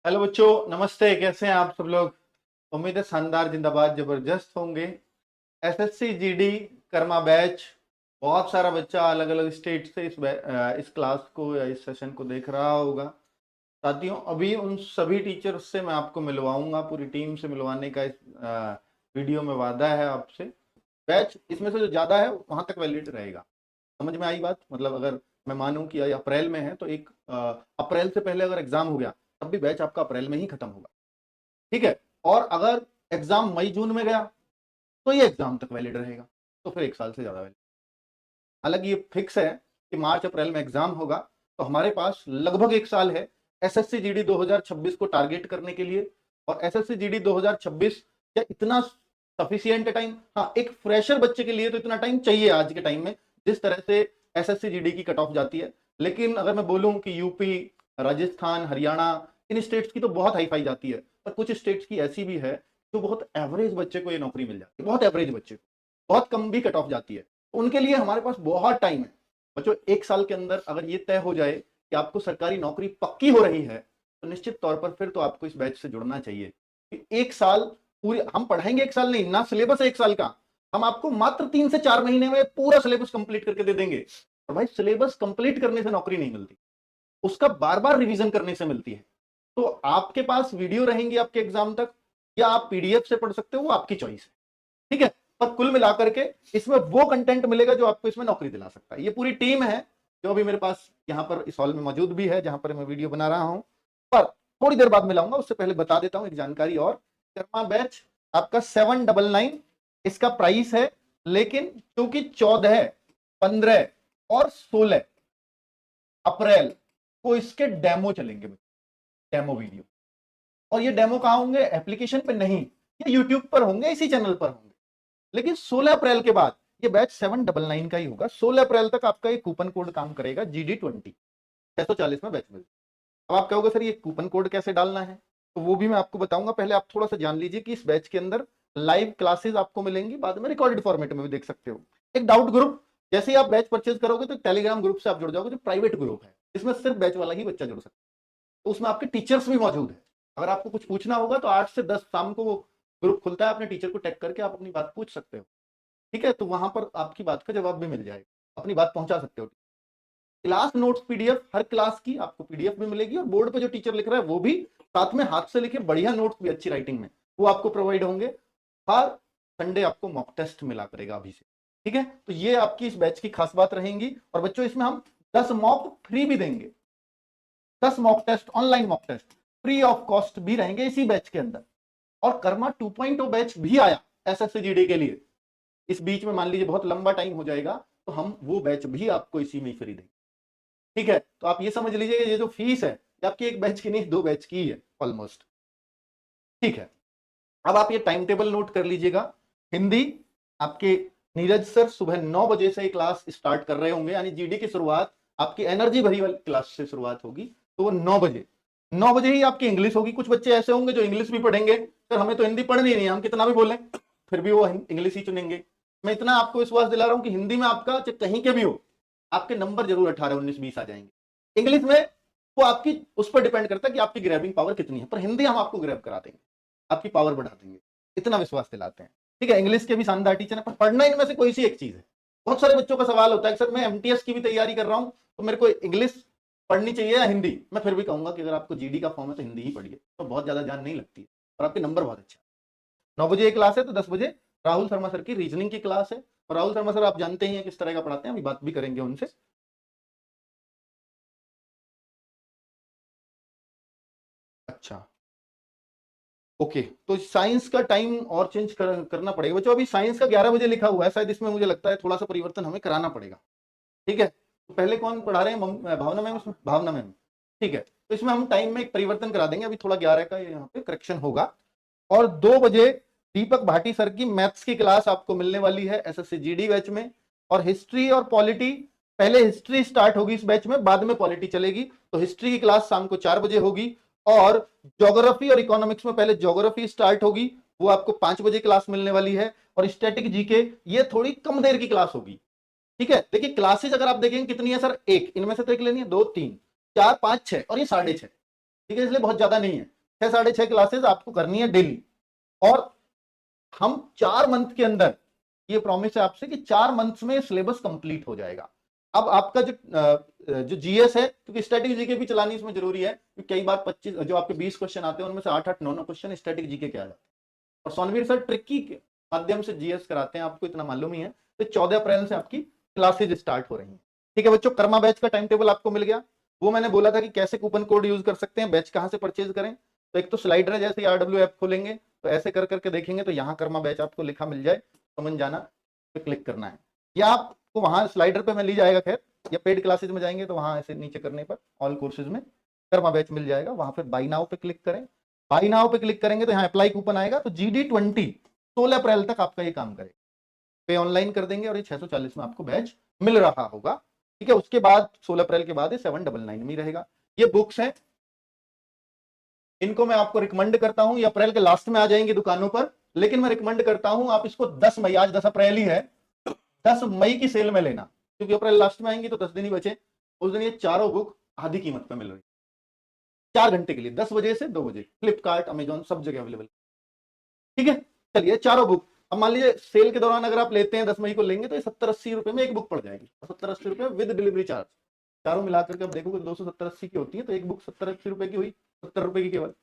Hello बच्चों, नमस्ते। कैसे हैं आप सब लोग? उम्मीद है शानदार, जिंदाबाद, जबरदस्त होंगे। एसएससी जीडी कर्मा बैच, बहुत सारा बच्चा अलग अलग स्टेट से इस क्लास को या इस सेशन को देख रहा होगा। साथियों, अभी उन सभी टीचर्स से मैं आपको मिलवाऊंगा, पूरी टीम से मिलवाने का इस वीडियो में वादा है आपसे। बैच इसमें से जो ज़्यादा है वहां तक वैलिड रहेगा। समझ में आई बात? मतलब अगर मैं मानूं कि ये अप्रैल में है तो एक अप्रैल से पहले अगर एग्जाम हो गया तब भी बैच आपका अप्रैल में ही खत्म होगा। ठीक है। और अगर एग्जाम मई जून में गया तो ये एग्जाम तक वैलिड रहेगा, तो फिर 1 साल से ज्यादा वैलिड। हालांकि ये फिक्स है कि मार्च अप्रैल में एग्जाम होगा, तो हमारे पास लगभग 1 साल है एसएससी जीडी 2026 को टारगेट करने के लिए। और एसएससी जीडी 2026 क्या इतना सफिशियंट टाइम? हाँ, एक फ्रेशर बच्चे के लिए तो इतना टाइम चाहिए आज के टाइम में, जिस तरह से एसएससी जीडी की कट ऑफ जाती है। लेकिन अगर मैं बोलूं कि यूपी, राजस्थान, हरियाणा, इन स्टेट्स की तो बहुत हाई फाई जाती है, पर कुछ स्टेट्स की ऐसी भी है जो बहुत एवरेज बच्चे को ये नौकरी मिल जाती है, बहुत एवरेज बच्चे को, बहुत कम भी कट ऑफ जाती है। उनके लिए हमारे पास बहुत टाइम है बच्चों। 1 साल के अंदर अगर ये तय हो जाए कि आपको सरकारी नौकरी पक्की हो रही है, तो निश्चित तौर पर फिर तो आपको इस बैच से जुड़ना चाहिए। 1 साल पूरी हम पढ़ाएंगे, 1 साल नहीं, ना सिलेबस है 1 साल का, हम आपको मात्र 3 से 4 महीने में पूरा सिलेबस कंप्लीट करके दे देंगे। और भाई, सिलेबस कंप्लीट करने से नौकरी नहीं मिलती, उसका बार बार रिवीजन करने से मिलती है। तो आपके पास वीडियो रहेंगी आपके एग्जाम तक, या आप पीडीएफ से पढ़ सकते हो, वो आपकी चॉइस है। ठीक है। पर कुल मिलाकर के इसमें वो कंटेंट मिलेगा जो आपको इसमें नौकरी दिला सकता है। ये पूरी टीम है जो अभी मेरे पास यहाँ पर इस हॉल में मौजूद भी है, जहां पर मैं वीडियो बना रहा हूं। पर थोड़ी देर बाद मिलाऊंगा, उससे पहले बता देता हूं एक जानकारी और। शर्मा बैच आपका 799 इसका प्राइस है। लेकिन क्योंकि 14, 15 और 16 अप्रैल को इसके डेमो चलेंगे, डेमो वीडियो। और ये डेमो कहां होंगे? एप्लीकेशन पे नहीं, ये यूट्यूब पर होंगे, इसी चैनल पर होंगे। लेकिन 16 अप्रैल के बाद ये बैच 799 का ही होगा। 16 अप्रैल तक आपका एक कूपन कोड काम करेगा, GD20, 640 में बैच मिल। अब आप कहोगे सर ये कूपन कोड कैसे डालना है, तो वो भी मैं आपको बताऊंगा। पहले आप थोड़ा सा जान लीजिए कि इस बैच के अंदर लाइव क्लासेस आपको मिलेंगी, बाद में रिकॉर्डेड फॉर्मेट में भी देख सकते हो। एक डाउट ग्रुप, जैसे ही आप बैच परचेज करोगे तो टेलीग्राम ग्रुप से आप जुड़ जाओगे, जो प्राइवेट ग्रुप है, इसमें सिर्फ बैच वाला ही बच्चा जुड़ सकता है। तो उसमें आपके टीचर्स भी मौजूद है। अगर आपको कुछ पूछना होगा तो 8 से 10 शाम को वो ग्रुप खुलता है, अपने टीचर को टैग करके आप अपनी बात पूछ सकते हो। ठीक है, तो वहां पर आपकी बात का जवाब भी मिल जाएगा, अपनी बात पहुंचा सकते हो। क्लास नोट्स पीडीएफ, हर क्लास की आपको पीडीएफ भी मिलेगी, और बोर्ड पे जो टीचर लिख रहा है वो भी, साथ में हाथ से लिखे बढ़िया नोट्स भी अच्छी राइटिंग में, वो आपको प्रोवाइड होंगे। हर संडे आपको मॉक टेस्ट मिला करेगा अभी से। ठीक है, तो ये आपकी इस बैच की खास बात रहेंगी। और बच्चों, इसमें हम 10 मॉक फ्री भी देंगे, 10 mock test, online mock test free of cost भी रहेंगे इसी बैच के अंदर। और कर्मा 2.0 बैच भी आया एसएससी जीडी के लिए। इस बीच में मान लीजिए बहुत लंबा टाइम हो जाएगा, तो हम वो बैच भी आपको इसी में फ्री देंगे। ठीक है, तो आप ये समझ लीजिए ये जो फीस है, ये आपकी एक बैच की नहीं, 2 बैच की है ऑलमोस्ट। ठीक है, अब आप ये टाइम टेबल नोट कर लीजिएगा। हिंदी आपके नीरज सर सुबह 9 बजे से क्लास स्टार्ट कर रहे होंगे, यानी जीडी की शुरुआत आपकी एनर्जी भरी वाली क्लास से शुरुआत होगी, तो वो 9 बजे, 9 बजे ही आपकी इंग्लिश होगी। कुछ बच्चे ऐसे होंगे जो इंग्लिश भी पढ़ेंगे, सर हमें तो हिंदी पढ़नी नहीं है, हम कितना भी बोलें फिर भी वो इंग्लिश ही चुनेंगे। मैं इतना आपको विश्वास दिला रहा हूं कि हिंदी में आपका चाहे कहीं के भी हो, आपके नंबर जरूर 18, 19, 20 आ जाएंगे। इंग्लिश में वो आपकी उस पर डिपेंड करता है कि आपकी ग्रैबिंग पावर कितनी है, पर हिंदी हम आपको ग्रैब करा देंगे, आपकी पावर बढ़ा देंगे, इतना विश्वास दिलाते हैं। ठीक है, इंग्लिश के भी शानदार टीचर है, पर पढ़ना इनमें से कोई सी एक चीज है। बहुत सारे बच्चों का सवाल होता है कि सर मैं एमटीएस की भी तैयारी कर रहा हूं, तो मेरे को इंग्लिश पढ़नी चाहिए या हिंदी? मैं फिर भी कहूंगा कि अगर आपको जीडी का फॉर्म है तो हिंदी ही पढ़िए, तो बहुत ज्यादा जान नहीं लगती है और आपके नंबर बहुत अच्छे। 9 बजे एक क्लास है, तो 10 बजे राहुल शर्मा सर की रीजनिंग की क्लास है। और राहुल शर्मा सर आप जानते ही हैं किस तरह का पढ़ाते हैं, अभी बात भी करेंगे उनसे। अच्छा, ओके, तो साइंस का टाइम और चेंज करना पड़ेगा बच्चों। अभी साइंस का 11 बजे लिखा हुआ है, शायद इसमें मुझे लगता है थोड़ा सा परिवर्तन हमें कराना पड़ेगा। ठीक है, तो पहले कौन पढ़ा रहे हैं? भावना मैम, इसमें भावना मैम। ठीक है, तो इसमें हम टाइम में एक परिवर्तन करा देंगे, अभी थोड़ा 11 का यहाँ पे करेक्शन होगा। और 2 बजे दीपक भाटी सर की मैथ्स की क्लास आपको मिलने वाली है एसएससी जीडी बैच में। और हिस्ट्री और पॉलिटी, पहले हिस्ट्री स्टार्ट होगी इस बैच में, बाद में पॉलिटी चलेगी। तो हिस्ट्री की क्लास शाम को 4 बजे होगी। और ज्योग्राफी और इकोनॉमिक्स में पहले ज्योग्राफी स्टार्ट होगी, वो आपको 5 बजे क्लास मिलने वाली है। और स्टैटिक जीके, ये थोड़ी कम देर की क्लास होगी। ठीक है, देखिए क्लासेस अगर आप देखेंगे कितनी है सर, एक, इनमें से तो एक लेनी है, 2, 3, 4, 5, 6, और ये 6.5। ठीक है, इसलिए बहुत ज्यादा नहीं है। 6 साढ़े 6 क्लासेस आपको करनी है डेली, और हम 4 मंथ के अंदर, ये प्रॉमिस है आपसे कि 4 मंथ्स में सिलेबस कंप्लीट हो जाएगा। अब आपका जो जीएस है, क्योंकि स्टैटिक जीके भी चलानी इसमें जरूरी है, क्योंकि कई बार 25 जो आपके 20 क्वेश्चन आते हैं उनमें से 8-8 9-9 क्वेश्चन स्टैटिक जीके के आ जाते हैं, और सोनवीर सर ट्रिकी के माध्यम से जीएस कराते हैं, आपको इतना मालूम ही है। तो 14 अप्रैल से आपकी क्लासेज स्टार्ट हो रही हैं। ठीक है बच्चों, कर्मा बैच का टाइम टेबल आपको मिल गया। वो मैंने बोला था कि कैसे कूपन कोड यूज कर सकते हैं, बैच कहां से परचेज करें। तो एक तो स्लाइडर है, जैसे RW ऐप खोलेंगे तो ऐसे कर करके देखेंगे तो यहाँ कर्मा बैच आपको लिखा मिल जाए, समझ जाना, पे क्लिक करना है, या आपको वहां स्लाइडर पे मैं ली जाएगा खैर, या पेड क्लासेज में जाएंगे तो वहां ऐसे नीचे करने पर ऑल कोर्सेज में कर्मा बैच मिल जाएगा, वहां पर बाई नाउ पे क्लिक करें। बाई नाउ पे क्लिक करेंगे तो यहाँ अप्लाई कूपन आएगा, तो GD20 16 अप्रैल तक आपका ये काम करेगा, पे ऑनलाइन कर देंगे और ये 640 में आपको बैच मिल रहा होगा। ठीक है, उसके बाद 16 अप्रैल के बाद ये 799 में रहेगा। ये बुक्स हैं, इनको मैं आपको रिकमेंड करता हूं, ये अप्रैल के लास्ट में आ जाएंगे दुकानों पर, लेकिन मैं रिकमेंड करता हूं आप इसको 10 मई, आज 10 अप्रैल ही है, 10 मई की सेल में लेना, क्योंकि अप्रैल लास्ट में आएंगी तो 10 दिन ही बचे। उस दिन ये चारों बुक आधी कीमत पे मिल रही है, 4 घंटे के लिए, 10 बजे से 2 बजे, फ्लिपकार्ट अमेजॉन सब जगह अवेलेबल। ठीक है, चलिए चारों बुक, अब मान लीजिए सेल के दौरान अगर आप लेते हैं 10 मई को लेंगे तो ये 70-80 रुपए में एक बुक पड़ जाएगी, 70-80 रुपए विद डिलीवरी चार्ज, चारों मिलाकर के आप देखोगे 270-80 की होती है, तो एक बुक 70-80 रुपए की हुई, 70 रुपए की केवल।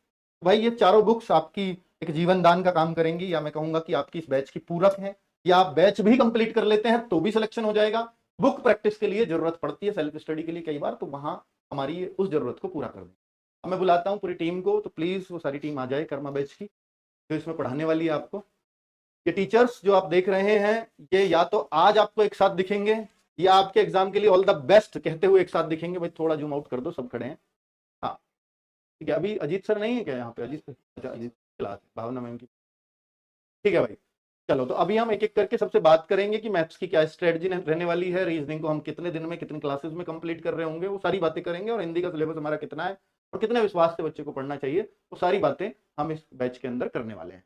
भाई ये चारों बुक्स आपकी एक जीवन दान का काम करेंगी, या मैं कहूंगा कि आपकी इस बैच की पूरक है, या आप बैच भी कंप्लीट कर लेते हैं तो भी सिलेक्शन हो जाएगा। बुक प्रैक्टिस के लिए जरूरत पड़ती है, सेल्फ स्टडी के लिए कई बार, तो वहां हमारी उस जरूरत को पूरा कर दें। अब मैं बुलाता हूँ पूरी टीम को, तो प्लीज वो सारी टीम आ जाए कर्मा बैच की, जो इसमें पढ़ाने वाली है आपको। ये टीचर्स जो आप देख रहे हैं, ये या तो आज आपको एक साथ दिखेंगे, या आपके एग्जाम के लिए ऑल द बेस्ट कहते हुए एक साथ दिखेंगे। भाई थोड़ा जूम आउट कर दो, सब खड़े हैं। हाँ ठीक है, अभी अजीत सर नहीं है क्या यहाँ पे? अजीत, अच्छा अजीत क्लास, भावना मैम की। ठीक है भाई, चलो तो अभी हम एक एक करके सबसे बात करेंगे कि मैथ्स की क्या स्ट्रेटजी रहने वाली है, रीजनिंग को हम कितने दिन में कितनी क्लासेस में कंप्लीट कर रहे होंगे, वो सारी बातें करेंगे, और हिंदी का सिलेबस हमारा कितना है और कितने विश्वास से बच्चे को पढ़ना चाहिए, वो सारी बातें हम इस बैच के अंदर करने वाले हैं।